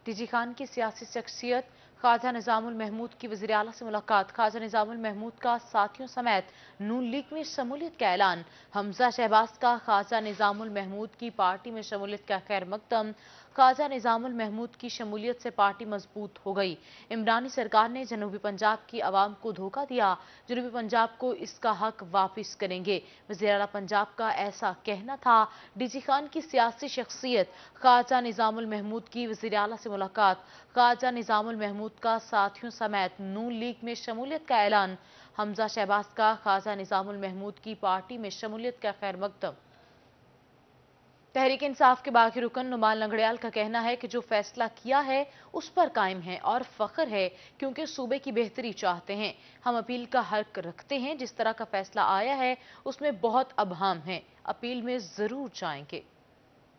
DG Khan की सियासी शख्सियत ख्वाजा निजामुल महमूद की वज़ीर आला से मुलाकात। ख्वाजा निजामुल महमूद का साथियों समेत नून लीग में शमूलियत का ऐलान। हमजा शहबाज का ख्वाजा निजामुल महमूद की पार्टी में शमूलियत का खैर मकदम। ख्वाजा निजामुल महमूद की शमूलियत से पार्टी मजबूत हो गई। इमरानी सरकार ने जनूबी पंजाब की आवाम को धोखा दिया, जनूबी पंजाब को इसका हक वापिस करेंगे। वज़ीर आला पंजाब का ऐसा कहना था। डीजी खान की सियासी शख्सियत ख्वाजा निजामुल महमूद की वज़ीर आला से मुलाकात। ख्वाजा निजामुल महमूद का साथियों समेत नून लीग में शमूलियत का ऐलान। हमजा शहबाज का ख्वाजा निजामुल महमूद की पार्टी में शमूलियत का खैर मकदम। तहरीक इंसाफ के बागी रुकन नुमान लंगड़ियाल का कहना है कि जो फैसला किया है उस पर कायम है और फख्र है, क्योंकि सूबे की बेहतरी चाहते हैं। हम अपील का हक रखते हैं। जिस तरह का फैसला आया है उसमें बहुत अबहम है। अपील में जरूर जाएंगे।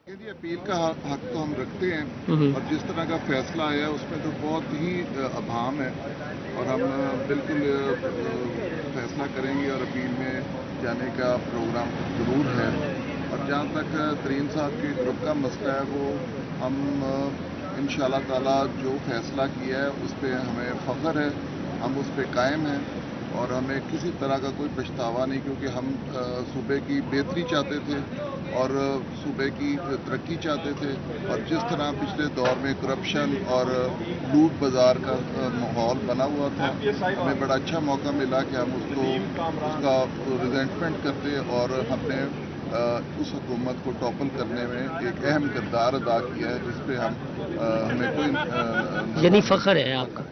अपील का हक तो हम रखते हैं और जिस तरह का फैसला आया उसमें तो बहुत ही अभाम है और हम बिल्कुल फैसला करेंगे और अपील में जाने का प्रोग्राम जरूर है। और जहाँ तक तरीन साहब के ग्रुप का मसला है वो हम इंशाअल्लाह ताला जो फैसला किया है उस पर हमें फ़ख्र है, हम उस पर कायम हैं और हमें किसी तरह का कोई पछतावा नहीं, क्योंकि हम सूबे की बेहतरी चाहते थे और सूबे की तरक्की चाहते थे। और जिस तरह पिछले दौर में करप्शन और लूट बाजार का माहौल बना हुआ था, हमें बड़ा अच्छा मौका मिला कि हम उसका रिजेंटमेंट करते और हमने उस हुकूमत को टॉपल करने में एक अहम किरदार अदा किया है, जिस पे हमें कोई यानी फख्र है आपका।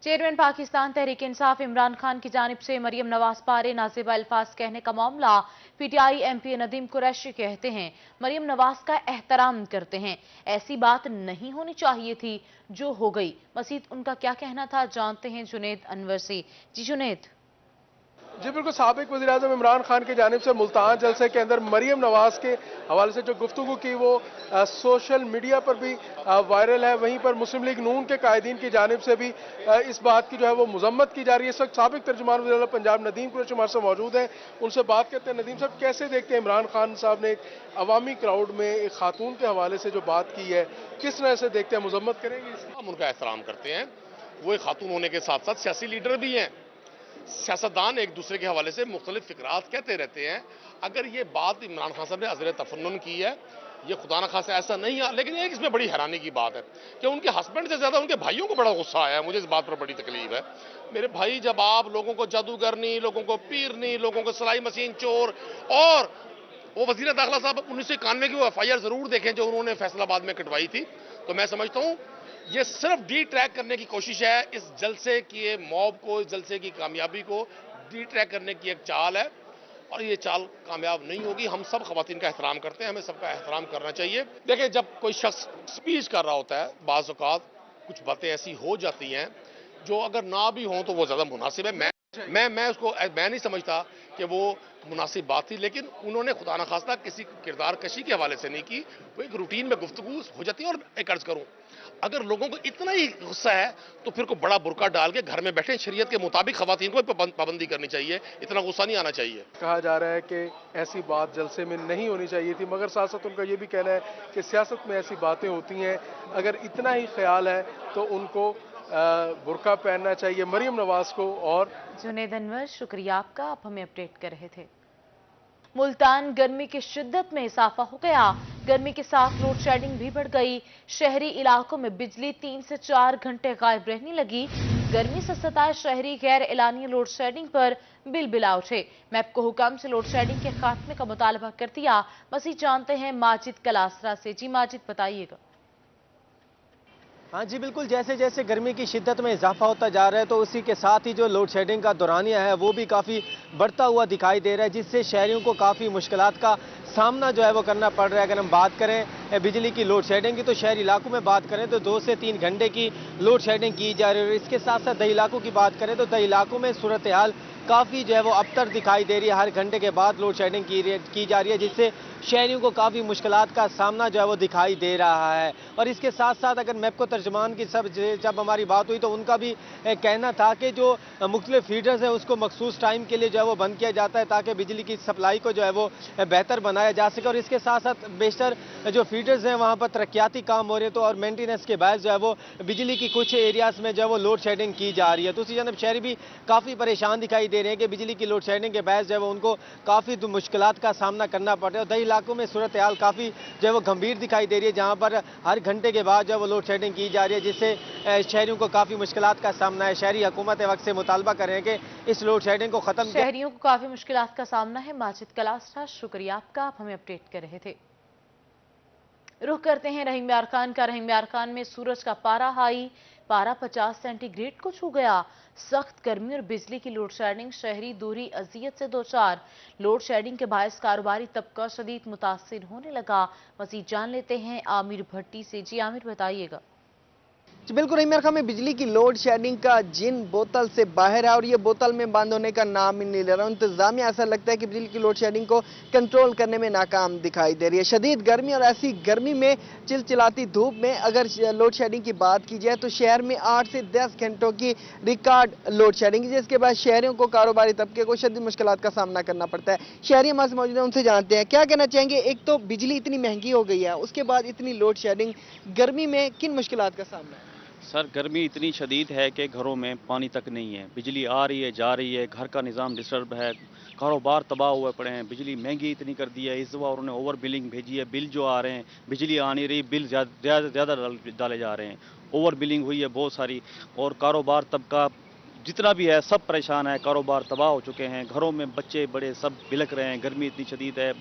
चेयरमैन पाकिस्तान तहरीक इंसाफ इमरान खान की जानिब से मरियम नवाज पारे नाज़िब अल्फाज कहने का मामला। पीटीआई एमपी नदीम कुरैशी कहते हैं मरियम नवाज का एहतराम करते हैं, ऐसी बात नहीं होनी चाहिए थी जो हो गई। मजीद उनका क्या कहना था जानते हैं जुनेद अनवर से। जी जुनेद। जी बिल्कुल, साबिक वज़ीर-ए-आज़म इमरान खान की जानिब से मुल्तान जलसे के अंदर मरियम नवाज के हवाले से जो गुफ्तगू की वो सोशल मीडिया पर भी वायरल है। वहीं पर मुस्लिम लीग नून के कायदीन की जानिब से भी इस बात की जो है वो मजम्मत की जा रही है। इस वक्त साबिक तर्जुमान वज़ीर-ए-आज़म पंजाब नदीम कुरैशी हमारे साथ मौजूद हैं, उनसे बात करते हैं। नदीम साहब, कैसे देखते हैं इमरान खान साहब ने एक अवामी क्राउड में एक खातून के हवाले से जो बात की है, किस तरह से देखते हैं, मजम्मत करेंगे? हम उनका एहतराम करते हैं। वो एक खातून होने के साथ साथ सियासी लीडर भी हैं। सियासतदान एक दूसरे के हवाले से मुख्तलिफ फिक्रात कहते रहते हैं। अगर ये बात इमरान खान साहब ने अज़र तफन्नुन की है, ये खुदा न खासा ऐसा नहीं है, लेकिन एक इसमें बड़ी हैरानी की बात है कि उनके हस्बैंड से ज़्यादा उनके भाइयों को बड़ा गुस्सा आया है। मुझे इस बात पर बड़ी तकलीफ है। मेरे भाई, जब आप लोगों को जादूगर नहीं, लोगों को पीर नहीं, लोगों को सिलाई मशीन चोर, और वो वज़ीर दाखिला साहब 1991 की वो FIR ज़रूर देखें जो उन्होंने फैसलाबाद में कटवाई थी, तो मैं समझता हूँ ये सिर्फ डी ट्रैक करने की कोशिश है। इस जलसे की मॉब को, इस जलसे की कामयाबी को डी ट्रैक करने की एक चाल है और ये चाल कामयाब नहीं होगी। हम सब खवातीन का एहतराम करते हैं, हमें सबका एहतराम करना चाहिए। देखिए, जब कोई शख्स स्पीच कर रहा होता है, बाज़ औक़ात कुछ बातें ऐसी हो जाती हैं जो अगर ना भी हों तो वो ज़्यादा मुनासिब है। मैं नहीं समझता कि वो मुनासिब बात थी, लेकिन उन्होंने खुदा न खास्ता किसी किरदार कशी के हवाले से नहीं की। वो एक रूटीन में गुफ्तगू हो जाती है। और एक अर्ज करूं, अगर लोगों को इतना ही गुस्सा है तो फिर को बड़ा बुरका डाल के घर में बैठे। शरीयत के मुताबिक खवातीन को पाबंदी करनी चाहिए, इतना गुस्सा नहीं आना चाहिए। कहा जा रहा है कि ऐसी बात जलसे में नहीं होनी चाहिए थी, मगर साथ साथ उनका ये भी कहना है कि सियासत में ऐसी बातें होती हैं, अगर इतना ही ख्याल है तो उनको बुरका पहनना चाहिए मरियम नवाज को। और जुनेद अनवर, शुक्रिया आपका, आप हमें अपडेट कर रहे थे। मुल्तान गर्मी की शिद्दत में इजाफा हो गया। गर्मी के साथ लोड शेडिंग भी बढ़ गई। शहरी इलाकों में बिजली 3 से 4 घंटे गायब रहने लगी। गर्मी से सताए शहरी गैर एलानी लोड शेडिंग पर बिलबिला उठे। मैप को हुक्म से लोड शेडिंग के खात्मे का मुतालबा कर दिया। मज़ीद जानते हैं माजिद कलासरा से। जी माजिद, बताइएगा। हाँ जी बिल्कुल, जैसे जैसे गर्मी की शिद्दत में इजाफा होता जा रहा है तो उसी के साथ ही जो लोड शेडिंग का दौरानिया है वो भी काफ़ी बढ़ता हुआ दिखाई दे रहा है, जिससे शहरियों को काफ़ी मुश्किलात का सामना जो है वो करना पड़ रहा है। अगर हम बात करें बिजली की लोड शेडिंग की, तो शहरी इलाकों में बात करें तो 2 से 3 घंटे की लोड शेडिंग की जा रही है। इसके साथ साथ दही इलाकों की बात करें तो दही इलाकों में सूरत हाल काफ़ी जो है वो अबतर दिखाई दे रही है। हर घंटे के बाद लोड शेडिंग की जा रही है, जिससे शहरियों को काफ़ी मुश्किलात का सामना जो है वो दिखाई दे रहा है। और इसके साथ साथ अगर मैपको तर्जमान की जब हमारी बात हुई तो उनका भी कहना था कि जो मुख्तलिफ फीडर्स हैं उसको मखसूस टाइम के लिए जो है वो बंद किया जाता है ताकि बिजली की सप्लाई को जो है वो बेहतर बनाया बढ़ाया जा सके और इसके साथ साथ बेशतर जो फीडर्स हैं वहाँ पर तरक्याती काम हो रहे हैं तो और मेंटेनेंस के बायस जो है वो बिजली की कुछ एरियाज में जो है वो लोड शेडिंग की जा रही है। दूसरी जानब शहरी भी काफ़ी परेशान दिखाई दे रहे हैं कि बिजली की लोड शेडिंग के बायस जो है वो उनको काफ़ी मुश्किलात का सामना करना पड़ रहा है और कई इलाकों में सूरत हाल काफ़ी जो है वो गंभीर दिखाई दे रही है, जहाँ पर हर घंटे के बाद जो है वो लोड शेडिंग की जा रही है, जिससे शहरियों को काफ़ी मुश्किलात का सामना है। शहरी हुकूमत वक्त से मुतालबा कर रहे हैं कि इस लोड शेडिंग को खत्म किया। शहरियों को काफी मुश्किलात का सामना है। माजिद कलास्टा, शुक्रिया आपका, आप हमें अपडेट कर रहे थे। रुख करते हैं रहीम यार खान का। रहीम यार खान में सूरज का पारा हाई, पारा 50 सेंटीग्रेड को छू गया। सख्त गर्मी और बिजली की लोड शेडिंग, शहरी दूरी अजियत से दो चार। लोड शेडिंग के बायस कारोबारी तबका शदीद मुतासिर होने लगा। मजीद जान लेते हैं आमिर भट्टी से। जी आमिर, बताइएगा। बिल्कुल रहीम यार खान में बिजली की लोड शेडिंग का जिन बोतल से बाहर है और ये बोतल में बंद होने का नाम ही नहीं ले रहा। इंतजामिया ऐसा लगता है कि बिजली की लोड शेडिंग को कंट्रोल करने में नाकाम दिखाई दे रही है। शदीद गर्मी और ऐसी गर्मी में चिलचिलाती धूप में अगर लोड शेडिंग की बात की जाए तो शहर में 8 से 10 घंटों की रिकॉर्ड लोड शेडिंग, जिसके बाद शहरियों को कारोबारी तबके को शदीद मुश्किलात का सामना करना पड़ता है। शहरी हमारे से मौजूद हैं, उनसे जानते हैं क्या कहना चाहेंगे। एक तो बिजली इतनी महंगी हो गई है, उसके बाद इतनी लोड शेडिंग, गर्मी में किन मुश्किलात का सामना है? सर, गर्मी इतनी शदीद है कि घरों में पानी तक नहीं है, बिजली आ रही है जा रही है, घर का निज़ाम डिस्टर्ब है, कारोबार तबाह हुए पड़े हैं। बिजली महंगी इतनी कर दी है, इस दफ़ा उन्होंने ओवर बिलिंग भेजी है। बिल जो आ रहे हैं, बिजली आ नहीं रही, बिल ज़्यादा डाले जा रहे हैं। ओवर बिलिंग हुई है बहुत सारी और कारोबार तबका जितना भी है सब परेशान है। कारोबार तबाह हो चुके हैं, घरों में बच्चे बड़े सब बिलक रहे हैं। गर्मी इतनी शदीद है,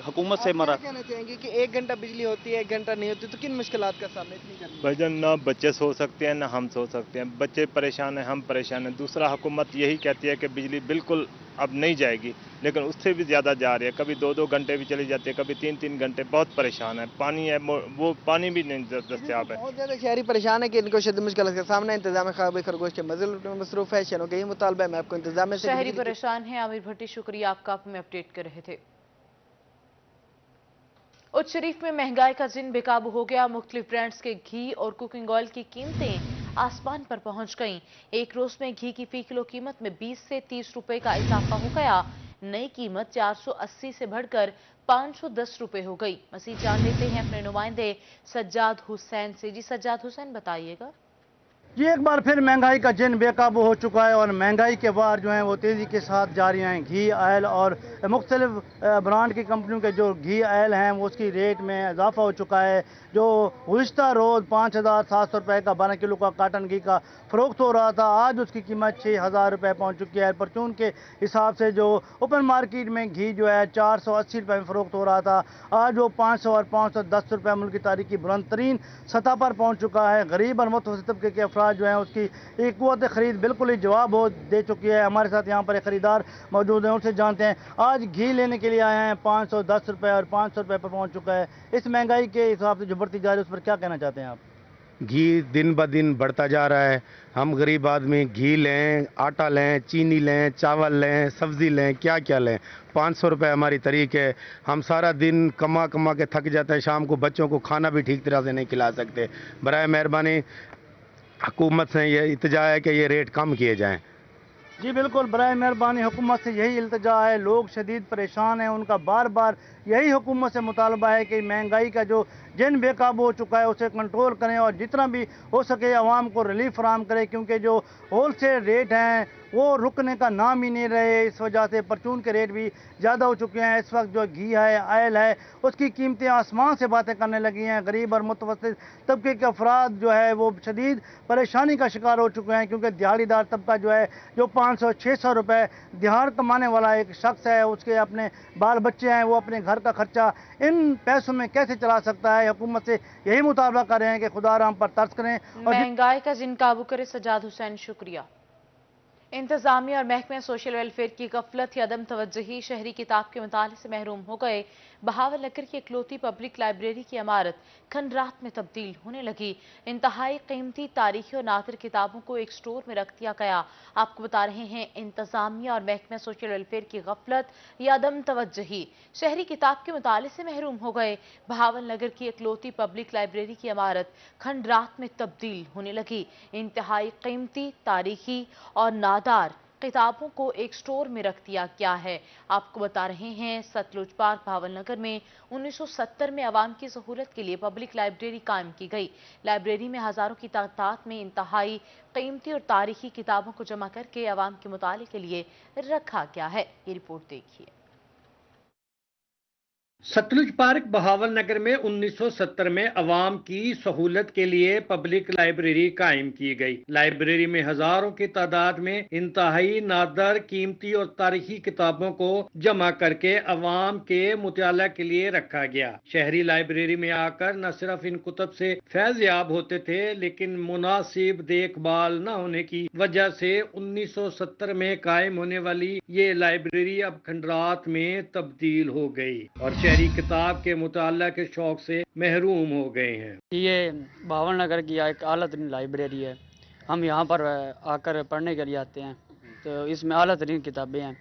हुकूमत से मरा। कहना चाहेंगे कि 1 घंटा बिजली होती है, 1 घंटा नहीं होती, तो किन मुश्किलात का सामना इतनी गर्मी? भाईजान, ना बच्चे सो सकते हैं ना हम सो सकते हैं। बच्चे परेशान हैं, हम परेशान हैं। दूसरा, हुकूमत यही कहती है कि बिजली बिल्कुल अब नहीं जाएगी, लेकिन उससे भी ज़्यादा जा रही है। कभी 2-2 घंटे भी चली जाती है, कभी 3-3 घंटे। बहुत परेशान है। पानी है वो पानी भी नहीं दस्तयाब है। बहुत ज़्यादा शहरी परेशान है कि इनको शदीद मुश्किलात का सामना है। इंतजाम खरगोश के मज़ीद मसरूफ है। शहरों का यही मुतालबा है। मैं आपको इंतजाम से शहरी परेशान है। आमिर भट्टी, शुक्रिया आपका, आप हमें अपडेट कर रहे थे। उच्च शरीफ में महंगाई का जिन बेकाबू हो गया। मुख्तलिफ ब्रांड्स के घी और कुकिंग ऑयल की कीमतें आसमान पर पहुंच गईं। एक रोज में घी की फी किलो कीमत में 20 से 30 रुपए का इजाफा हो गया। नई कीमत 480 से बढ़कर 510 रुपए हो गई। मज़ीद जान लेते हैं अपने नुमाइंदे सज्जाद हुसैन से। जी सज्जाद हुसैन, बताइएगा। जी, एक बार फिर महंगाई का जिन बेकाबू हो चुका है और महंगाई के बार जो है वो तेज़ी के साथ जारी हैं। घी, ऑयल और मुख्तलिफ ब्रांड की कंपनियों के जो घी ऑयल हैं वो उसकी रेट में इजाफा हो चुका है। जो गुज़िश्ता रोज़ 5,700 रुपये का 12 किलो का काटन घी का फ़रोख्त हो रहा था, आज उसकी कीमत 6,000 रुपये पहुँच चुकी है। परचून के हिसाब से जो ओपन मार्केट में घी जो है 480 रुपये में फ़रोख्त हो रहा था, आज वो 500 और 510 रुपये मुल्क की तारीख की बुलंद तरीन सतह पर पहुँच चुका है। गरीब और मुतवस्सित तबके के अफराद जो है उसकी एक कुव्वत खरीद बिल्कुल ही जवाब हो दे चुकी है। हमारे साथ यहाँ पर एक खरीदार मौजूद हैं, उनसे जानते हैं। आज घी लेने के लिए आए हैं, 510 रुपये और 500 रुपये पर पहुँच चुका है। इस महंगाई के हिसाब से जो बढ़ती जा रही है उस पर क्या कहना चाहते हैं आप? घी दिन ब दिन बढ़ता जा रहा है। हम गरीब आदमी घी लें, आटा लें, चीनी लें, चावल लें, सब्ज़ी लें, क्या क्या लें। 500 रुपये हमारी तरीक है। हम सारा दिन कमा कमा के थक जाते हैं, शाम को बच्चों को खाना भी ठीक तरह से नहीं खिला सकते। बराए मेहरबानी हुकूमत से ये इल्तिजा है कि ये रेट कम किए जाएँ। जी बिल्कुल, बराए मेहरबानी हुकूमत से यही इल्तिजा है। लोग शदीद परेशान हैं, उनका बार बार यही हुकूमत से मुतालबा है कि महंगाई का जो जिन बेकाबू हो चुका है उसे कंट्रोल करें और जितना भी हो सके आवाम को रिलीफ फराहम करें, क्योंकि जो होलसेल रेट हैं वो रुकने का नाम ही नहीं रहे। इस वजह से परचून के रेट भी ज़्यादा हो चुके हैं। इस वक्त जो घी है, ऑयल है, उसकी कीमतें आसमान से बातें करने लगी हैं। गरीब और मुतवस्सित तबके के अफराद जो है वो शदीद परेशानी का शिकार हो चुके हैं, क्योंकि दिहाड़ीदार तबका जो है, जो 500-600 रुपये दिहाड़ कमाने वाला एक शख्स है, उसके अपने बाल बच्चे हैं, वो अपने घर का खर्चा इन पैसों में कैसे चला सकता है। हुकूमत से यही मुतालबा कर रहे हैं कि खुदा राम पर तर्स करें और महंगाई का जिन काबू करे। सज्जाद हुसैन, शुक्रिया। इंतजामिया और महकमे सोशल वेलफेयर की गफलत या अदम तवज्जुही शहरी किताब के मुताले से महरूम हो गए। बहावल नगर की इकलौती पब्लिक लाइब्रेरी की इमारत खंडरात में तब्दील होने लगी। इंतहाई कीमती तारीखी और नादिर किताबों को एक स्टोर में रख दिया गया। आपको बता रहे हैं इंतजामिया और महकमे सोशल वेलफेयर की गफलत या अदम तवज्जुही शहरी किताब के मुताले से महरूम हो गए। बहावल नगर की इकलौती पब्लिक लाइब्रेरी की इमारत खंडरात में तब्दील होने लगी। इंतहाई कीमती तारीखी और नादार किताबों को एक स्टोर में रख दिया गया है। आपको बता रहे हैं, सतलुज पार्क भावलनगर में 1970 में आवाम की सहूलत के लिए पब्लिक लाइब्रेरी कायम की गई। लाइब्रेरी में हजारों की तादाद में इंतहाई कीमती और तारीखी किताबों को जमा करके आवाम के मुताले के लिए रखा गया है। ये रिपोर्ट देखिए। सतलुज पार्क बहावलनगर में 1970 में अवाम की सहूलत के लिए पब्लिक लाइब्रेरी कायम की गई। लाइब्रेरी में हजारों की तादाद में इंतहाई नादर, कीमती और तारीखी किताबों को जमा करके अवाम के मुताला के लिए रखा गया। शहरी लाइब्रेरी में आकर न सिर्फ इन कुतब से फैज याब होते थे, लेकिन मुनासिब देखभाल न होने की वजह से 1970 में कायम होने वाली ये लाइब्रेरी अब खंडरात में तब्दील हो गई और शहरी किताब के मुताला के शौक से महरूम हो गए हैं। ये भावलनगर की एक आला तरीन लाइब्रेरी है। हम यहाँ पर आकर पढ़ने के लिए आते हैं, तो इसमें आला तरीन किताबें हैं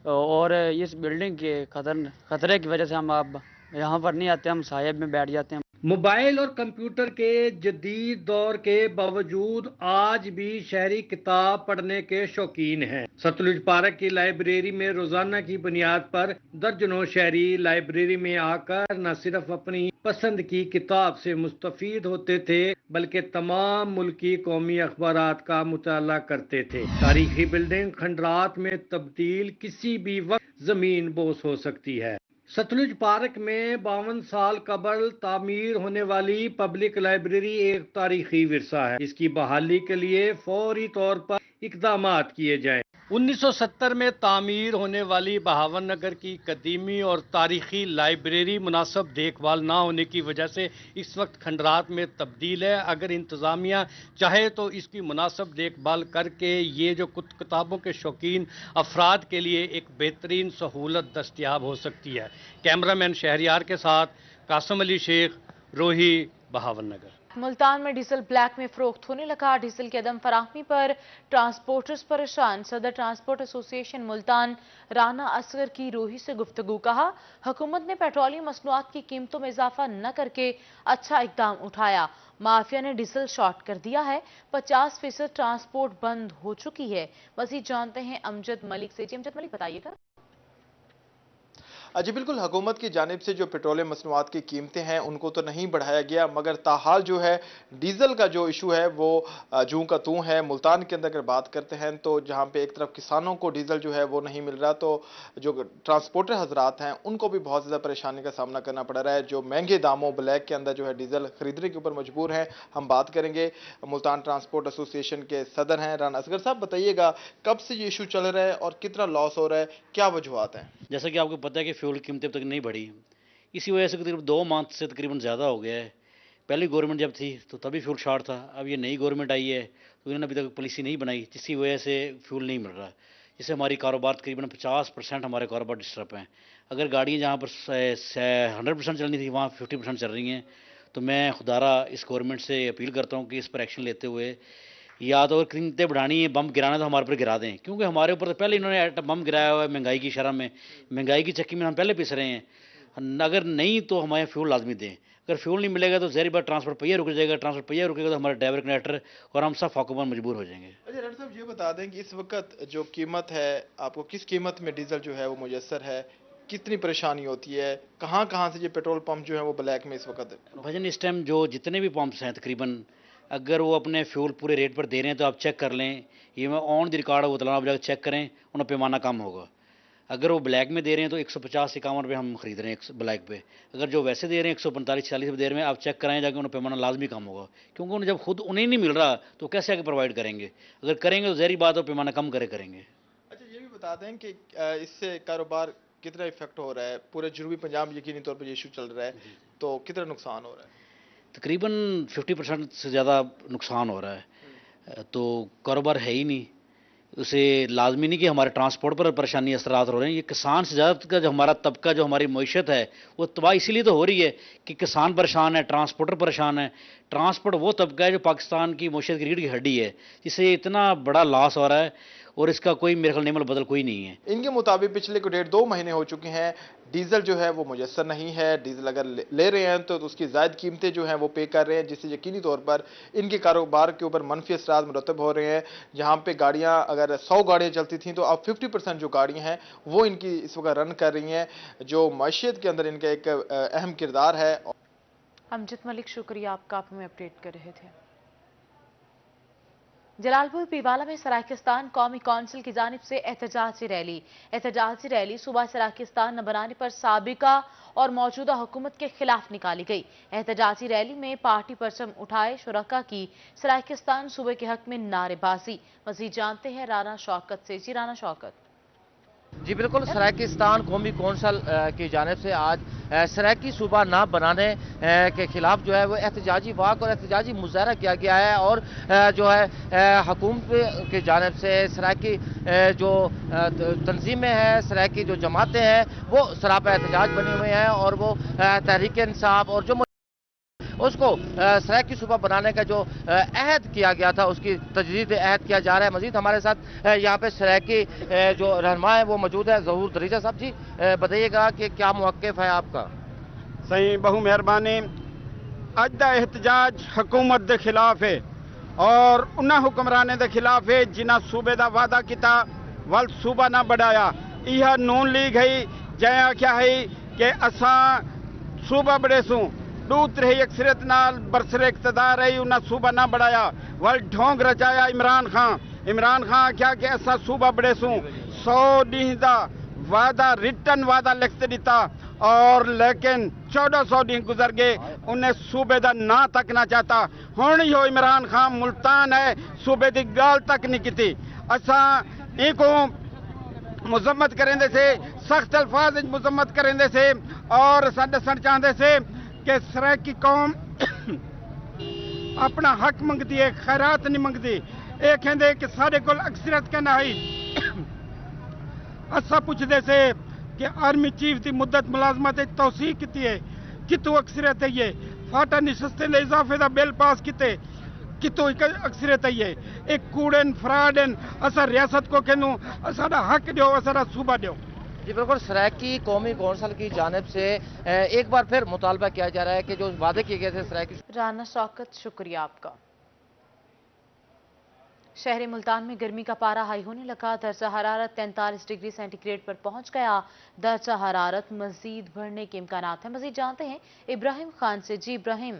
और इस बिल्डिंग के खतरे की वजह से हम अब यहाँ पर नहीं आते, हम साहिब में बैठ जाते हैं। मोबाइल और कंप्यूटर के जदीद दौर के बावजूद आज भी शहरी किताब पढ़ने के शौकीन हैं। सतलुज पार्क की लाइब्रेरी में रोजाना की बुनियाद पर दर्जनों शहरी लाइब्रेरी में आकर न सिर्फ अपनी पसंद की किताब से मुस्तफीद होते थे, बल्कि तमाम मुल्की कौमी अखबारात का मुताला करते थे। तारीखी बिल्डिंग खंडरात में तब्दील किसी भी वक्त जमीन बोस हो सकती है। सतलुज पार्क में 52 साल कबल तामीर होने वाली पब्लिक लाइब्रेरी एक तारीखी विरसा है। इसकी बहाली के लिए फौरी तौर पर इकदामात किए जाएं। 1970 में तामीर होने वाली बहावलनगर की कदीमी और तारीखी लाइब्रेरी मुनासिब देखभाल ना होने की वजह से इस वक्त खंडरात में तब्दील है। अगर इंतज़ामिया चाहे तो इसकी मुनासिब देखभाल करके ये जो किताबों के शौकीन अफराद के लिए एक बेहतरीन सहूलत दस्तयाब हो सकती है। कैमरामैन शहरियार के साथ कासिम अली शेख, रोही, बहावलनगर। मुल्तान में डीजल ब्लैक में फरोख्त होने लगा। डीजल की अदम फराहमी पर ट्रांसपोर्टर्स परेशान। सदर ट्रांसपोर्ट एसोसिएशन मुल्तान राना असगर की रोही से गुफ्तगू। कहा, हुकूमत ने पेट्रोलियम मसनूआत की कीमतों में इजाफा न करके अच्छा इकदाम उठाया। माफिया ने डीजल शॉर्ट कर दिया है। 50% ट्रांसपोर्ट बंद हो चुकी है। मजीद जानते हैं अमजद मलिक से। अमजद मलिक, बताइएगा। जी बिल्कुल, हुकूमत की जानिब से जो पेट्रोलियम मसनूआत की कीमतें हैं उनको तो नहीं बढ़ाया गया, मगर ताहाल जो है डीजल का जो इशू है वो जूं का तूं है। मुल्तान के अंदर अगर बात करते हैं तो जहां पे एक तरफ किसानों को डीजल जो है वो नहीं मिल रहा, तो जो ट्रांसपोर्टर हजरात हैं उनको भी बहुत ज़्यादा परेशानी का सामना करना पड़ रहा है। जो महंगे दामों ब्लैक के अंदर जो है डीजल खरीदने के ऊपर मजबूर हैं। हम बात करेंगे मुल्तान ट्रांसपोर्ट एसोसिएशन के सदर हैं राना असगर साहब। बताइएगा, कब से ये इशू चल रहा है और कितना लॉस हो रहा है, क्या वजूहात हैं? जैसा कि आपको पता है कि फ्यूल कीमतें अब तक नहीं बढ़ी, इसी वजह से तकरीबन 2 मंथ से तकरीबन ज़्यादा हो गया है। पहली गवर्नमेंट जब थी तो तभी फ्यूल शॉर्ट था। अब ये नई गवर्नमेंट आई है तो इन्होंने अभी तक पॉलिसी नहीं बनाई, जिसकी वजह से फ्यूल नहीं मिल रहा, जिससे हमारी कारोबार तकरीबन 50% हमारे कारोबार डिस्टर्ब हैं। अगर गाड़ियाँ जहाँ पर 100% चलनी थी वहाँ 50% चल रही हैं। तो मैं खुदारा इस गवर्नमेंट से अपील करता हूँ कि इस पर एक्शन लेते हुए या तो अगर कीमतें बढ़ानी है, बम गिराना तो हमारे पर गिरा दें, क्योंकि हमारे ऊपर तो पहले इन्होंने बम गिराया हुआ है महंगाई की शरह में। महंगाई की चक्की में हम पहले पिस रहे हैं। अगर नहीं तो हमारे फ्यूल लाजमी दें। अगर फ्यूल नहीं मिलेगा तो ज़ाहिर बात ट्रांसपोर्ट पहिया रुक जाएगा। ट्रांसपोर्ट पहिया रुकेगा तो हमारे ड्राइवर कंडक्टर और हम सब फाकूमन मजबूर हो जाएंगे। अच्छा राना साहब, ये बता दें कि इस वक्त जो कीमत है, आपको किस कीमत में डीजल जो है वो मुयस्सर है, कितनी परेशानी होती है, कहाँ कहाँ से ये पेट्रोल पंप जो है वो ब्लैक में इस वक्त? भजन इस टाइम जो जितने भी पंप्स हैं तकरीबन, अगर वो अपने फ्यूल पूरे रेट पर दे रहे हैं तो आप चेक कर लें। ये मैं ऑन द रिकॉर्ड बता, आप जाकर चेक करें, उन्हें पैमाना कम होगा। अगर वो ब्लैक में दे रहे हैं तो 150-51 रुपये हम खरीद रहे हैं ब्लैक पे। अगर जो वैसे दे रहे हैं 145-46 रुपये दे रहे हैं, आप चेक कराएं जाकर, उन्हें पैमाना लाजमी कम होगा, क्योंकि उन्हें जब खुद उन्हें नहीं मिल रहा तो कैसे आगे प्रोवाइड करेंगे। अगर करेंगे तो ज़ाहिर बात है पैमाना कम करेंगे। अच्छा, ये भी बता दें कि इससे कारोबार कितना इफेक्ट हो रहा है? पूरे जनूबी पंजाब यकीनी तौर पर ये इशू चल रहा है, तो कितना नुकसान हो रहा है? तकरीबन 50% से ज़्यादा नुकसान हो रहा है। तो कारोबार है ही नहीं। उसे लाजमी नहीं कि हमारे ट्रांसपोर्ट पर परेशानी असरात हो रहे हैं। ये किसान से ज़्यादा का जो हमारा तबका, जो हमारी मईशत है, वो तबाह इसीलिए तो हो रही है कि किसान परेशान है, ट्रांसपोर्टर परेशान है। ट्रांसपोर्ट वो तबका है जो पाकिस्तान की मईशत की रीढ़ की हड्डी है, जिससे इतना बड़ा लॉस हो रहा है। और इसका कोई मेरे ख्याल नेमल बदल कोई नहीं है। इनके मुताबिक पिछले को 1.5-2 महीने हो चुके हैं, डीजल जो है वो मुयस्सर नहीं है। डीजल अगर ले रहे हैं तो उसकी ज़ायद कीमतें जो हैं वो पे कर रहे हैं, जिससे यकीनी तौर पर इनके कारोबार के ऊपर मनफी असरात मुरतब हो रहे हैं। जहाँ पे गाड़ियाँ अगर 100 गाड़ियाँ चलती थी तो अब 50% जो गाड़ियाँ हैं वो इनकी इस वक्त रन कर रही हैं, जो मईशत के अंदर इनका एक अहम किरदार है। अमजद मलिक, शुक्रिया आपका, आप हमें अपडेट कर रहे थे। जलालपुर पीवाला में सराकिस्तान कौमी कौंसिल की जानिब से एहतजाजी रैली सूबा सराकिस्तान न बनाने पर साबिका और मौजूदा हुकूमत के खिलाफ निकाली गई। एहतजाजी रैली में पार्टी परचम उठाए शुरका की सराकिस्तान सूबे के हक में नारेबाजी। मजीद जानते हैं राना शौकत से। जी राना शौकत। जी बिल्कुल, सराकिस्तान कौमी कौंसिल की जानिब से आज सराकी सूबा ना बनाने के खिलाफ जो है वो एहतजाजी वाक और एहतजाजी मुजाहरा किया गया है। और जो है हुकूमत की जानिब से सराकी जो तंजीमें हैं, सराकी जो जमातें हैं वो सरापा एहतजाज बनी हुई हैं और वो तहरीक इंसाफ और जो उसको सराकी सूबा बनाने का जो अहद किया गया था उसकी तजदीद अहद किया जा रहा है। मजीद हमारे साथ यहाँ पे सराकी जो रहनुमा है वो मौजूद है, ज़हूर दरीजा साहब। जी बताइएगा कि क्या मौक़िफ़ है आपका? सही बहु मेहरबानी। अज दा एहतजाज हुकूमत के खिलाफ है और उन्होंने हुक्मराने के खिलाफ है जिन्हें सूबे का वादा किया वल सूबा ना बढ़ाया। यह नून लीग है जै आख्या है कि असा सूबा बड़े सूँ दूत रही अक्सरियत नाल बरसरे इक़्तिदार रही, उन्हें सूबा ना बढ़ाया। वल ढोंग रचाया इमरान खान क्या कि असा सूबा बड़े सूँ 100 दिन का वादा रिटर्न वादा लिख दिता और लेकिन 1400 दिन गुजर गए, उन्हें सूबे का ना तक ना चाहता। हुण यो इमरान खान मुल्तान है, सूबे की गाल तक नहीं की। असा इनको मुजम्मत करेंदे से, सख्त अल्फाज मुजम्मत करेंदे से और दसन चाहते से कि सराकी कौम अपना हक मंगती है, खैरात नहीं मंगती। ये कहते कि साढ़े को अक्सरियत कहना है। असा पूछते से कि आर्मी चीफ की मुद्दत मुलाजमत तौसीक की है, कितों अक्सरियत है ये फाटा निशस्ते ले इजाफे का बिल पास किते कितों अक्सरियत है ये एक कूड़न फ्राडन। असा रियासत को कहूँ साडा हक दो, साडा सूबा दो। जी बिल्कुल, सराकी कौमी कौंसिल की जानिब से एक बार फिर मुतालबा किया जा रहा है कि जो वादे किए गए थे सराकी। राना शौकत, शुक्रिया आपका। शहर मुल्तान में गर्मी का पारा हाई होने लगा। दर्जा हरारत 43 डिग्री सेंटीग्रेड पर पहुंच गया। दर्जा हरारत मजीद बढ़ने के इम्कानात हैं। मजीद जानते हैं इब्राहिम खान से। जी इब्राहिम।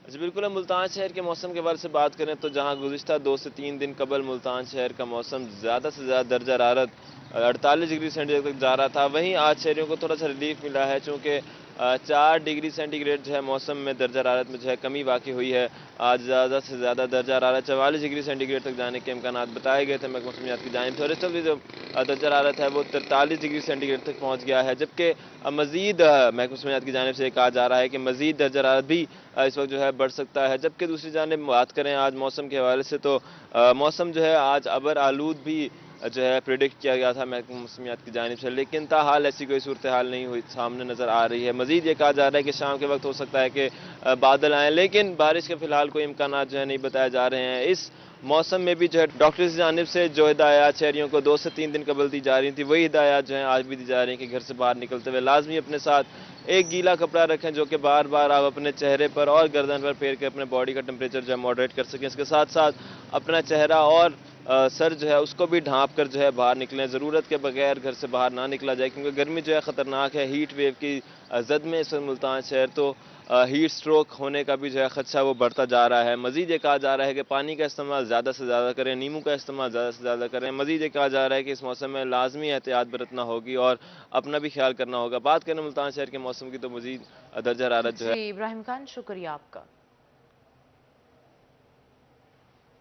जी बिल्कुल, मुल्तान शहर के मौसम के बारे से बात करें तो जहां गुज़िश्ता 2 से 3 दिन कबल मुल्तान शहर का मौसम ज़्यादा से ज़्यादा दर्जा हरारत 48 डिग्री सेंटीग्रेड तक जा रहा था, वहीं आज शहरियों को थोड़ा सा रिलीफ मिला है चूँकि 4 डिग्री सेंटीग्रेड जो है मौसम में दर्जा हरारत में जो है कमी वाक़ई हुई है। आज ज़्यादा से ज़्यादा दर्जा हरारत 44 डिग्री सेंटीग्रेड तक जाने के इम्कानात बताए गए थे महकमा मौसमियात की जानिब से, और इस वक्त भी जो दर्जा हरारत है वो 43 डिग्री सेंटीग्रेड तक पहुँच गया है। जबकि मज़ीद महकमा मौसमियात की जानिब से कहा जा रहा है कि मज़ीद दर्जा हरारत भी इस वक्त जो है बढ़ सकता है। जबकि दूसरी जानिब बात करें आज मौसम के हवाले से तो मौसम जो है आज अबर आलूद भी जो है प्रेडिक्ट किया गया था महकमा मौसमियात की जानिब से, लेकिन ताहाल ऐसी कोई सूरत हाल नहीं हुई सामने नज़र आ रही है। मज़ीद ये कहा जा रहा है कि शाम के वक्त हो सकता है कि बादल आएँ, लेकिन बारिश के फिलहाल कोई इम्कानात जो है नहीं बताए जा रहे हैं। इस मौसम में भी जो है डॉक्टर की जानिब से जो हिदायत शहरियों को 2 से 3 दिन कबल दी जा रही थी वही हिदायत जो है आज भी दी जा रही है कि घर से बाहर निकलते हुए लाजमी अपने साथ एक गीला कपड़ा रखें जो कि बार बार आप अपने चेहरे पर और गर्दन पर फेर के अपने बॉडी का टेम्परेचर जो है मॉडरेट कर सकें। इसके साथ साथ अपना चेहरा और सर जो है उसको भी ढांप कर जो है बाहर निकलें, ज़रूरत के बगैर घर से बाहर ना निकला जाए क्योंकि गर्मी जो है ख़तरनाक है। हीट वेव की जद में इस मुल्तान शहर तो हीट स्ट्रोक होने का भी जो है खदशा वो बढ़ता जा रहा है। मज़ीद ये कहा जा रहा है कि पानी का इस्तेमाल ज़्यादा से ज़्यादा करें, नींबू का इस्तेमाल ज़्यादा से ज़्यादा करें। मज़ीद ये कहा जा रहा है कि इस मौसम में लाजमी एहतियात बरतना होगी और अपना भी ख्याल करना होगा। बात करें मुल्तान शहर के मौसम की तो मज़ीद दर्जा हरारत जो है। इब्राहिम खान, शुक्रिया आपका।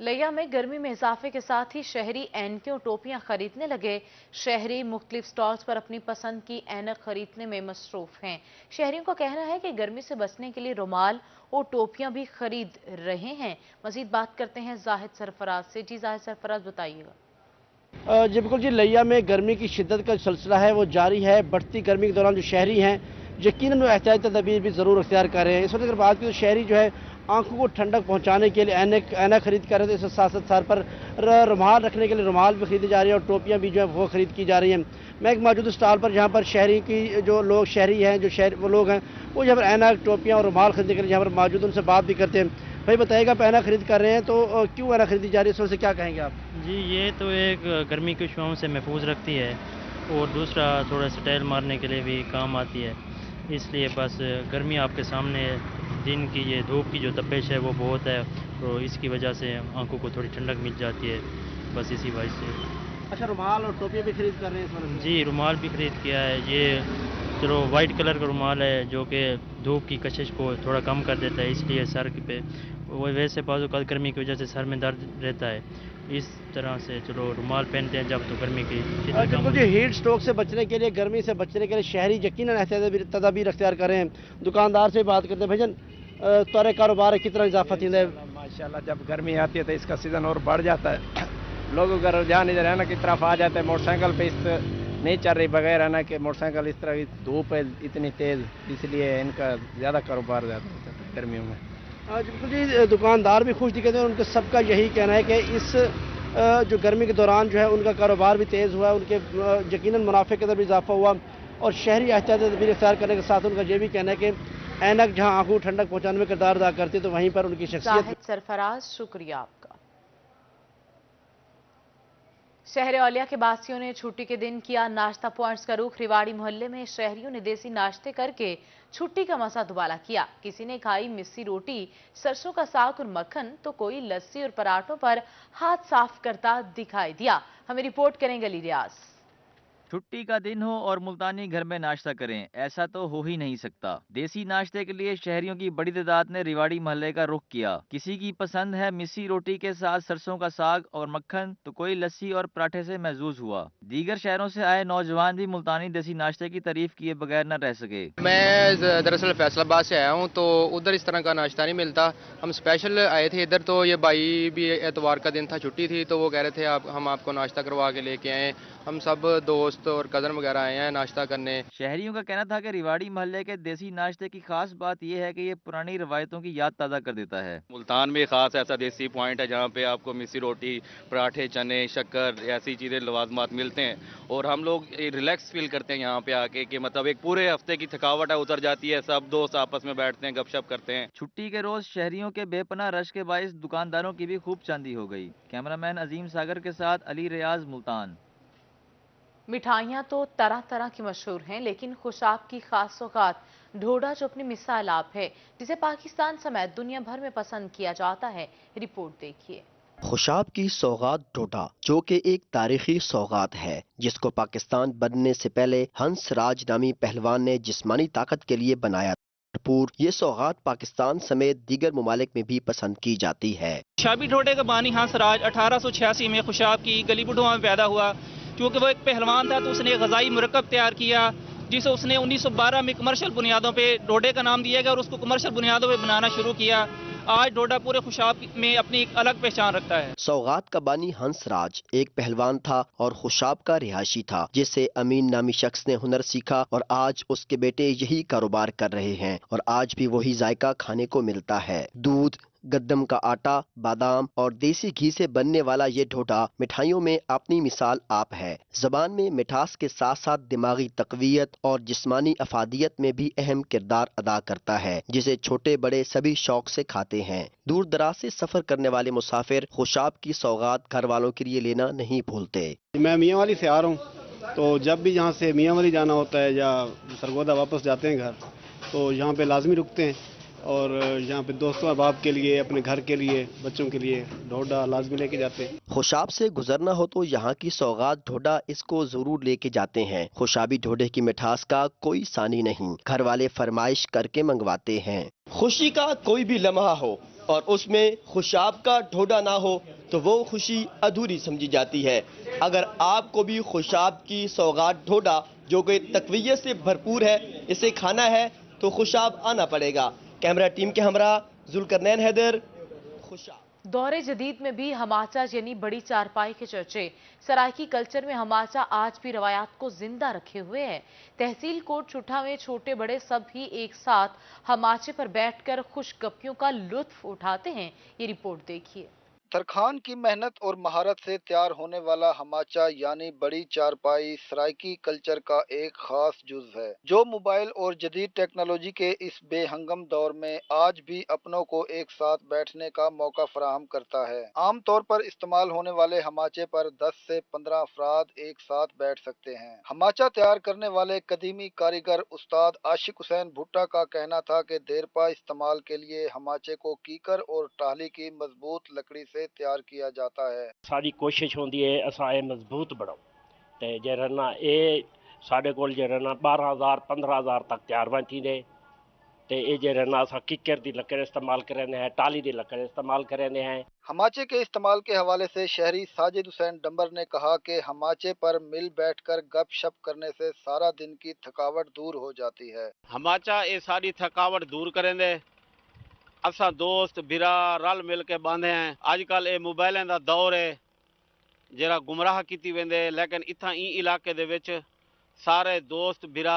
लिया में गर्मी में इजाफे के साथ ही शहरी ऐनकें और टोपियां खरीदने लगे। शहरी मुख्तलिफ स्टॉल्स पर अपनी पसंद की ऐनक खरीदने में मसरूफ हैं। शहरियों का कहना है कि गर्मी से बचने के लिए रुमाल और टोपियां भी खरीद रहे हैं। मजीद बात करते हैं जाहिद सरफराज से। जी जाहिद सरफराज, बताइएगा। जी बिल्कुल जी, लिया में गर्मी की शिद्दत का सिलसिला है वो जारी है। बढ़ती गर्मी के दौरान जो शहरी हैं यकीनन एहतियाती तदबीर भी ज़रूर अख्तियार कर रहे हैं। इस वक्त अगर बात की तो शहरी जो है आंखों को ठंडक पहुंचाने के लिए ऐनक खरीद कर रहे थे। इसके साथ साथ सर पर रुमाल रखने के लिए रुमाल भी खरीदी जा रही है और टोपियां भी जो है वो खरीद की जा रही हैं। मैं एक मौजूद स्टॉल पर जहाँ पर शहरी की जो लोग शहरी हैं, वो लोग हैं, वो यहाँ पर ऐनक, टोपियाँ और रुमाल खरीदने के लिए यहाँ पर मौजूद, उनसे बात भी करते हैं। भाई बताइएगा, आप ऐनक खरीद कर रहे हैं तो क्यों ऐनक खरीदी जा रही है, इससे क्या कहेंगे आप? जी, ये तो एक गर्मी की शुआओं से महफूज रखती है और दूसरा थोड़ा स्टाइल मारने के लिए भी काम आती है। इसलिए बस गर्मी आपके सामने है, दिन की ये धूप की जो तपिश है वो बहुत है, तो इसकी वजह से आंखों को थोड़ी ठंडक मिल जाती है, बस इसी वजह से। अच्छा, रुमाल और टोपियाँ भी खरीद कर रहे हैं इस वजह से? जी, रुमाल भी खरीद किया है। ये चलो वाइट कलर का रुमाल है जो कि धूप की कशिश को थोड़ा कम कर देता है, इसलिए सर पे वो वैसे बाजू कल गर्मी की वजह से सर में दर्द रहता है, इस तरह से चलो रुमाल पहनते हैं जब तो गर्मी की। बिल्कुल जी, हीट स्ट्रोक से बचने के लिए, गर्मी से बचने के लिए शहरी यकीनन तदाबीर अख्तियार कर रहे हैं। दुकानदार से बात करते हैं। भाईजान, तुम्हारे कारोबार कितना इजाफा थी? माशाल्लाह, जब गर्मी आती है तो इसका सीज़न और बढ़ जाता है। लोगों का रुझान इधर है ना की तरफ आ जाता है। मोटरसाइकिल पे इस नहीं चल रही बगैर है ना कि मोटरसाइकिल इस तरह धूप है इतनी तेज़, इसलिए इनका ज़्यादा कारोबार ज़्यादा होता है गर्मियों में। बिल्कुल जी, दुकानदार भी खुश दिखते हैं। उनके सबका यही कहना है कि इस जो गर्मी के दौरान जो है उनका कारोबार भी तेज़ हुआ, उनके यकीनन मुनाफे के अंदर भी इजाफा हुआ और शहरी एहतियाती तदबीर इख्तियार करने के साथ उनका ये भी कहना है कि ऐनक जहां आंखों ठंडक पहुंचाने में किरदार अदा करती है तो वहीं पर उनकी शख्सियत। सरफराज, शुक्रिया आपका। शहर औलिया के बासियों ने छुट्टी के दिन किया नाश्ता पॉइंट्स का रुख। रिवाड़ी मोहल्ले में शहरियों ने देसी नाश्ते करके छुट्टी का मजा दुबाला किया। किसी ने खाई मिस्सी रोटी, सरसों का साग और मक्खन, तो कोई लस्सी और पराठों पर हाथ साफ करता दिखाई दिया। हमें रिपोर्ट करेंगे अली रियाज। छुट्टी का दिन हो और मुल्तानी घर में नाश्ता करें, ऐसा तो हो ही नहीं सकता। देसी नाश्ते के लिए शहरियों की बड़ी तादाद ने रिवाड़ी मोहल्ले का रुख किया। किसी की पसंद है मिस्सी रोटी के साथ सरसों का साग और मक्खन, तो कोई लस्सी और पराठे से महजूज हुआ। दीगर शहरों से आए नौजवान भी मुल्तानी देसी नाश्ते की तारीफ किए बगैर न रह सके। मैं दरअसल फैसलाबाद से आया हूँ, तो उधर इस तरह का नाश्ता नहीं मिलता। हम स्पेशल आए थे इधर, तो ये भाई भी एतवार का दिन था, छुट्टी थी, तो वो कह रहे थे हम आपको नाश्ता करवा के लेके आए। हम सब दोस्त और कज़न वगैरह आए हैं नाश्ता करने। शहरियों का कहना था कि रिवाड़ी मोहल्ले के देसी नाश्ते की खास बात यह है कि ये पुरानी रवायतों की याद ताज़ा कर देता है। मुल्तान में खास ऐसा देसी पॉइंट है जहाँ पे आपको मिस्सी रोटी, पराठे, चने, शक्कर, ऐसी चीज़ें लवाजमात मिलते हैं और हम लोग रिलैक्स फील करते हैं यहाँ पे आके कि मतलब एक पूरे हफ्ते की थकावट है उतर जाती है। सब दोस्त आपस में बैठते हैं, गपशप करते हैं। छुट्टी के रोज शहरियों के बेपनाह रश के बायस दुकानदारों की भी खूब चांदी हो गई। कैमरामैन अजीम सागर के साथ अली रियाज, मुल्तान। मिठाइयाँ तो तरह तरह की मशहूर हैं, लेकिन खुशाब की खास सौगात ढोडा जो अपनी मिसाल आप है, जिसे पाकिस्तान समेत दुनिया भर में पसंद किया जाता है। रिपोर्ट देखिए। खुशाब की सौगात ढोडा, जो कि एक तारीखी सौगात है जिसको पाकिस्तान बनने से पहले हंस राज नामी पहलवान ने जिस्मानी ताकत के लिए बनाया। भरपूर ये सौगात पाकिस्तान समेत दीगर ममालिक में भी पसंद की जाती है। खुशाबी ढोडे का बानी हंस राज 1886 में खुशाब की गली बुढ़वा में पैदा हुआ। क्योंकि वो एक पहलवान था तो उसने एक ग़ज़ाई मुरक्कब तैयार किया जिसे उसने 1912 में कमर्शियल बुनियादों पे डोडे का नाम दिया गया और उसको कमर्शियल बुनियादों पे बनाना शुरू किया। आज डोडा पूरे खुशाब में अपनी एक अलग पहचान रखता है। सौगात का बानी हंस राज एक पहलवान था और खुशाब का रिहायशी था, जिससे अमीन नामी शख्स ने हुनर सीखा और आज उसके बेटे यही कारोबार कर रहे हैं और आज भी वही जायका खाने को मिलता है। दूध, गद्दम का आटा, बादाम और देसी घी से बनने वाला ये ढोडा मिठाइयों में अपनी मिसाल आप है। ज़बान में मिठास के साथ साथ दिमागी तक़वियत और जिस्मानी अफादियत में भी अहम किरदार अदा करता है, जिसे छोटे बड़े सभी शौक से खाते हैं। दूर दराज से सफर करने वाले मुसाफिर खुशाब की सौगात घर वालों के लिए लेना नहीं भूलते। मैं मियाँ वाली से आ रहा हूँ, तो जब भी यहाँ से मियाँ वाली जाना होता है या सरगोदा वापस जाते हैं घर, तो यहाँ पे लाजमी रुकते हैं और यहाँ पे दोस्तों अहबाब के लिए, अपने घर के लिए, बच्चों के लिए ढोडा लाजमी लेके जाते हैं। खुशाब से गुजरना हो तो यहाँ की सौगात ढोडा इसको जरूर लेके जाते हैं। खुशाबी ढोडे की मिठास का कोई सानी नहीं, घर वाले फरमाइश करके मंगवाते हैं। खुशी का कोई भी लम्हा हो और उसमें खुशाब का ढोडा ना हो तो वो खुशी अधूरी समझी जाती है। अगर आपको भी खुशाब की सौगात ढोडा जो कि तक़वियत से भरपूर है इसे खाना है तो खुशाब आना पड़ेगा। कैमरा टीम के हमरा जुल्करनैन हैदर, खुशाब। दौरे जदीद में भी हमाचा यानी बड़ी चारपाई के चर्चे। सराइकी कल्चर में हमाचा आज भी रवायात को जिंदा रखे हुए है। तहसील कोट छुट्टा में छोटे बड़े सब ही एक साथ हमाचे पर बैठकर खुशगपियों का लुत्फ उठाते हैं। ये रिपोर्ट देखिए। तरखान की मेहनत और महारत से तैयार होने वाला हमाचा यानी बड़ी चारपाई सराइकी कल्चर का एक खास जुज है, जो मोबाइल और जदीद टेक्नोलॉजी के इस बेहंगम दौर में आज भी अपनों को एक साथ बैठने का मौका फराहम करता है। आम तौर पर इस्तेमाल होने वाले हमाचे पर 10 से 15 अफराद एक साथ बैठ सकते हैं। हमाचा तैयार करने वाले कदीमी कारीगर उस्ताद आशिक हुसैन भुट्टा का कहना था कि देरपा इस्तेमाल के लिए हमाचे को कीकर और टाहली की मजबूत लकड़ी से तैयार किया जाता है। सारी कोशिश होती है असा मजबूत बनाओ ते जरना ये साढ़े कोल जरना 12,000 15,000 तक तैयार बनती है ते ये जरना असा किकर दी लकड़ इस्तेमाल करने हैं, टाली दी लकड़ इस्तेमाल करने हैं। हमाचे के इस्तेमाल के हवाले से शहरी साजिद हुसैन डंबर ने कहा कि हमाचे पर मिल बैठकर गपशप करने से सारा दिन की थकावट दूर हो जाती है। हमाचा ये सारी थकावट दूर करेंगे। असा दोस्त बिरा रल मिल के बांधे हैं। आजकल ये मोबाइलें दा दौर है जरा गुमराह की वेंदे, लेकिन इतना ई इलाके दे विच सारे दोस्त बिरा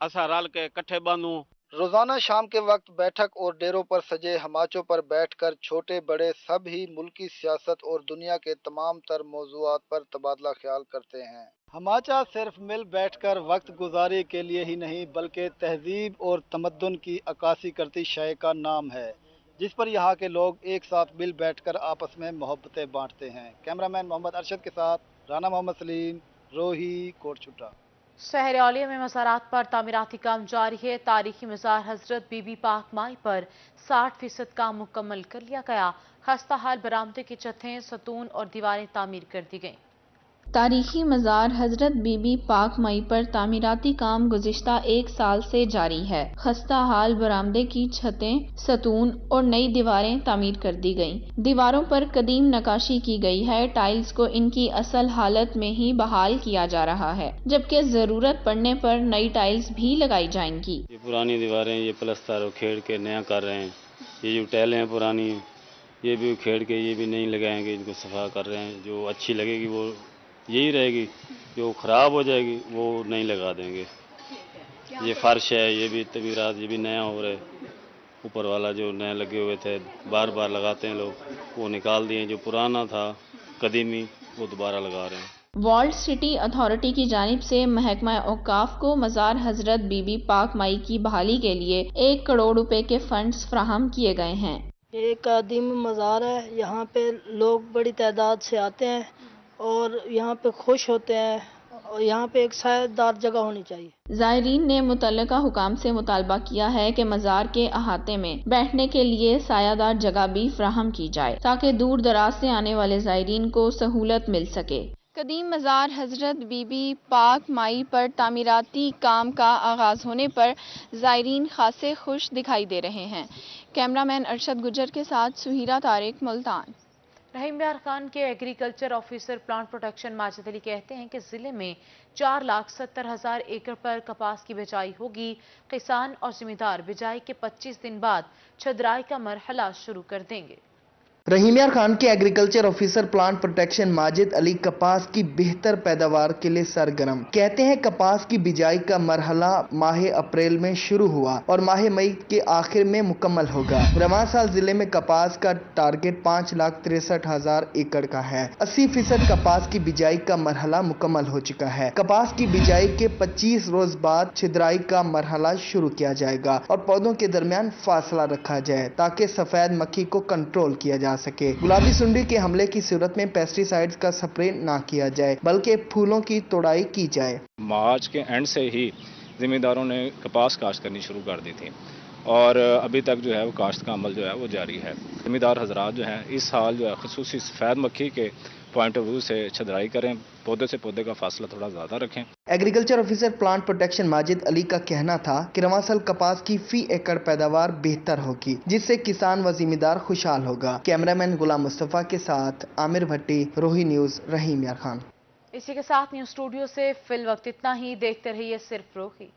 असा रल के कट्ठे बांधूं। रोजाना शाम के वक्त बैठक और डेरों पर सजे हमाचों पर बैठकर छोटे बड़े सब ही मुल्की सियासत और दुनिया के तमाम तर मौजूआत पर तबादला ख्याल करते हैं। हमाचा सिर्फ मिल बैठकर वक्त गुजारी के लिए ही नहीं बल्कि तहजीब और तमद्दुन की अक्कासी करती शय का नाम है, जिस पर यहाँ के लोग एक साथ मिल बैठकर आपस में मोहब्बतें बांटते हैं। कैमरामैन मोहम्मद अरशद के साथ राना मोहम्मद सलीम, रोही, कोट छुट्टा। शहर औलिया में मज़ारात पर तामीराती काम जारी है। तारीखी मज़ार हजरत बीबी पाक माई पर 60% काम मुकम्मल कर लिया गया। खस्ता हाल बरामदे की छतें, सतून और दीवारें तामीर कर दी गईं। तारीखी मज़ार हजरत बीबी पाक माई पर तामीराती काम गुज़िश्ता 1 साल से जारी है। खस्ता हाल बरामदे की छतें, सतून और नई दीवारें तामीर कर दी गईं। दीवारों पर कदीम नकाशी की गई है। टाइल्स को इनकी असल हालत में ही बहाल किया जा रहा है, जबकि ज़रूरत पड़ने पर नई टाइल्स भी लगाई जाएंगी। ये पुरानी दीवारें ये प्लस्तर उखेड़ के नया कर रहे हैं। ये जो टाइलें हैं पुरानी ये भी उखेड़ के ये भी नहीं लगाएंगे, इनको सफा कर रहे हैं। जो अच्छी लगेगी वो यही रहेगी, जो ख़राब हो जाएगी वो नहीं लगा देंगे। ये फर्श है ये भी तबीरात ये भी नया हो रहा है। ऊपर वाला जो नए लगे हुए थे बार बार लगाते हैं लोग, वो निकाल दिए। जो पुराना था कदीमी वो दोबारा लगा रहे हैं। वॉल्ड सिटी अथॉरिटी की जानिब से महकमा औकाफ को मज़ार हजरत बीबी पाक माई की बहाली के लिए 1 करोड़ रुपए के फंड्स फ्राहम किए गए हैं। ये कदीम मज़ार है, यहाँ पे लोग बड़ी तादाद से आते हैं और यहाँ पे खुश होते हैं और यहाँ पे एक सायेदार जगह होनी चाहिए। ज़ायरीन ने मुतल्लिका हुकाम से मुतालबा किया है कि मज़ार के अहाते में बैठने के लिए सायादार जगह भी फ्राहम की जाए ताकि दूर दराज से आने वाले ज़ायरीन को सहूलत मिल सके। कदीम मज़ार हजरत बीबी पाक माई पर तामीराती काम का आगाज़ होने पर ज़ायरीन खासे खुश दिखाई दे रहे हैं। कैमरामैन अरशद गुजर के साथ सुहीरा तारिक, मुल्तान। रहीम यार खान के agriculture officer plant protection Majid Ali कहते हैं कि जिले में 4,70,000 एकड़ पर कपास की बिजाई होगी। किसान और जिम्मेदार बिजाई के 25 दिन बाद छदराई का मरहला शुरू कर देंगे। रहीम यार खान के agriculture officer plant protection Majid Ali कपास की बेहतर पैदावार के लिए सरगर्म। कहते हैं कपास की बिजाई का मरहला माह अप्रैल में शुरू हुआ और माह मई के आखिर में मुकम्मल होगा। रवां साल जिले में कपास का टारगेट 5,63,000 एकड़ का है। 80% कपास की बिजाई का मरहला मुकम्मल हो चुका है। कपास की बिजाई के 25 रोज बाद छिदराई का मरहला शुरू किया जाएगा और पौधों के दरमियान फासला रखा जाए ताकि सफेद मक्खी को कंट्रोल किया जा सके। गुलाबी सुंडी के हमले की सूरत में पेस्टिसाइड्स का स्प्रे ना किया जाए बल्कि फूलों की तोड़ाई की जाए। मार्च के एंड से ही जिम्मेदारों ने कपास काश्त करनी शुरू कर दी थी और अभी तक जो है वो काश्त का अमल जो है वो जारी है। जिम्मेदार हजरात जो हैं इस साल जो है खुसूसी सफ़ेद मक्खी के पॉइंट ऑफ व्यू से छदराई करें, पौधे से पौधे का फासला थोड़ा ज़्यादा रखें। Agriculture officer plant protection Majid Ali का कहना था कि रवां साल कपास की फी एकड़ पैदावार बेहतर होगी जिससे किसान व जिम्मेदार खुशहाल होगा। कैमरामैन गुलाम मुस्तफ़ा के साथ आमिर भट्टी, रोही न्यूज़, रहीम यार खान। इसी के साथ न्यूज़ स्टूडियो से फिल वक्त इतना ही। देखते रहिए सिर्फ रोही।